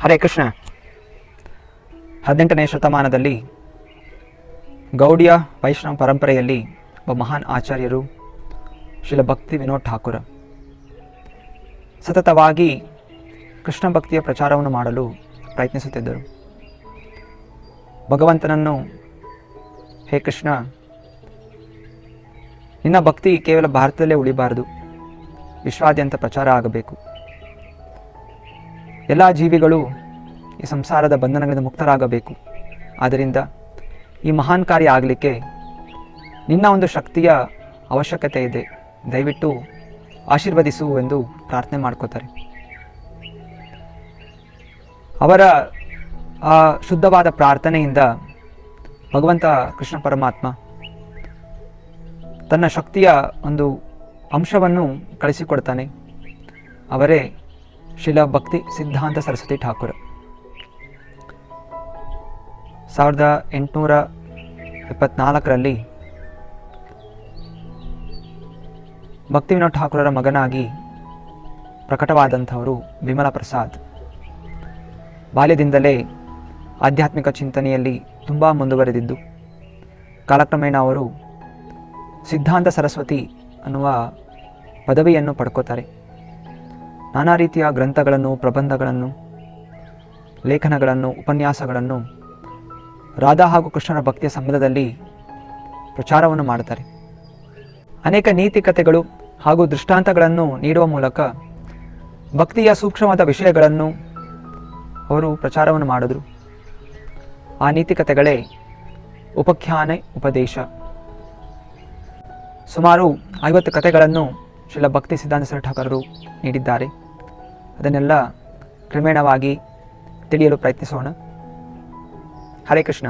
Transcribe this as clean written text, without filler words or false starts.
ಹರೇ ಕೃಷ್ಣ. 18ನೇ ಶತಮಾನದಲ್ಲಿ ಗೌಡಿಯ ವೈಷ್ಣವ ಪರಂಪರೆಯಲ್ಲಿ ಒಬ್ಬ ಮಹಾನ್ ಆಚಾರ್ಯರು ಶ್ರೀಲ ಭಕ್ತಿ ವಿನೋದ್ ಠಾಕೂರ ಸತತವಾಗಿ ಕೃಷ್ಣ ಭಕ್ತಿಯ ಪ್ರಚಾರವನ್ನು ಮಾಡಲು ಪ್ರಯತ್ನಿಸುತ್ತಿದ್ದರು. ಭಗವಂತನನ್ನು, ಹೇ ಕೃಷ್ಣ, ನಿನ್ನ ಭಕ್ತಿ ಕೇವಲ ಭಾರತದಲ್ಲೇ ಉಳಿಬಾರದು, ವಿಶ್ವಾದ್ಯಂತ ಪ್ರಚಾರ ಆಗಬೇಕು. ಎಲ್ಲ ಜೀವಿಗಳು ಈ ಸಂಸಾರದ ಬಂಧನಗಳಿಂದ ಮುಕ್ತರಾಗಬೇಕು. ಆದ್ದರಿಂದ ಈ ಮಹಾನ್ ಕಾರ್ಯ ಆಗಲಿಕ್ಕೆ ನಿನ್ನ ಒಂದು ಶಕ್ತಿಯ ಅವಶ್ಯಕತೆ ಇದೆ, ದಯವಿಟ್ಟು ಆಶೀರ್ವದಿಸು ಎಂದು ಪ್ರಾರ್ಥನೆ ಮಾಡ್ಕೋತಾರೆ. ಅವರ ಆ ಶುದ್ಧವಾದ ಪ್ರಾರ್ಥನೆಯಿಂದ ಭಗವಂತ ಕೃಷ್ಣ ಪರಮಾತ್ಮ ತನ್ನ ಶಕ್ತಿಯ ಒಂದು ಅಂಶವನ್ನು ಕಳಿಸಿಕೊಡ್ತಾನೆ. ಅವರೇ ಶ್ರೀಲ ಭಕ್ತಿ ಸಿದ್ಧಾಂತ ಸರಸ್ವತಿ ಠಾಕೂರ. 1874ರಲ್ಲಿ ಭಕ್ತಿ ವಿನೋದ್ ಠಾಕೂರರ ಮಗನಾಗಿ ಪ್ರಕಟವಾದಂಥವರು ವಿಮಲಾ ಪ್ರಸಾದ್. ಬಾಲ್ಯದಿಂದಲೇ ಆಧ್ಯಾತ್ಮಿಕ ಚಿಂತನೆಯಲ್ಲಿ ತುಂಬ ಮುಂದುವರೆದಿದ್ದು, ಕಾಲಕ್ರಮೇಣ ಅವರು ಸಿದ್ಧಾಂತ ಸರಸ್ವತಿ ಅನ್ನುವ ಪದವಿಯನ್ನು ಪಡ್ಕೋತಾರೆ. ನಾನಾ ರೀತಿಯ ಗ್ರಂಥಗಳನ್ನು, ಪ್ರಬಂಧಗಳನ್ನು, ಲೇಖನಗಳನ್ನು, ಉಪನ್ಯಾಸಗಳನ್ನು ರಾಧಾ ಹಾಗೂ ಕೃಷ್ಣನ ಭಕ್ತಿಯ ಸಂಬಂಧದಲ್ಲಿ ಪ್ರಚಾರವನ್ನು ಮಾಡುತ್ತಾರೆ. ಅನೇಕ ನೀತಿಕತೆಗಳು ಹಾಗೂ ದೃಷ್ಟಾಂತಗಳನ್ನು ನೀಡುವ ಮೂಲಕ ಭಕ್ತಿಯ ಸೂಕ್ಷ್ಮವಾದ ವಿಷಯಗಳನ್ನು ಅವರು ಪ್ರಚಾರವನ್ನು ಮಾಡಿದರು. ಆ ನೀತಿಕತೆಗಳೇ ಉಪಖ್ಯಾನ ಉಪದೇಶ. ಸುಮಾರು 50 ಕಥೆಗಳನ್ನು ಶ್ರೀಲ ಭಕ್ತಿ ಸಿದ್ಧಾಂತ ಸರಸ್ವತಿ ಠಾಕೂರರು ನೀಡಿದ್ದಾರೆ. ಅದನ್ನೆಲ್ಲ ಕ್ರಮೇಣವಾಗಿ ತಿಳಿಯಲು ಪ್ರಯತ್ನಿಸೋಣ. ಹರೇ ಕೃಷ್ಣ.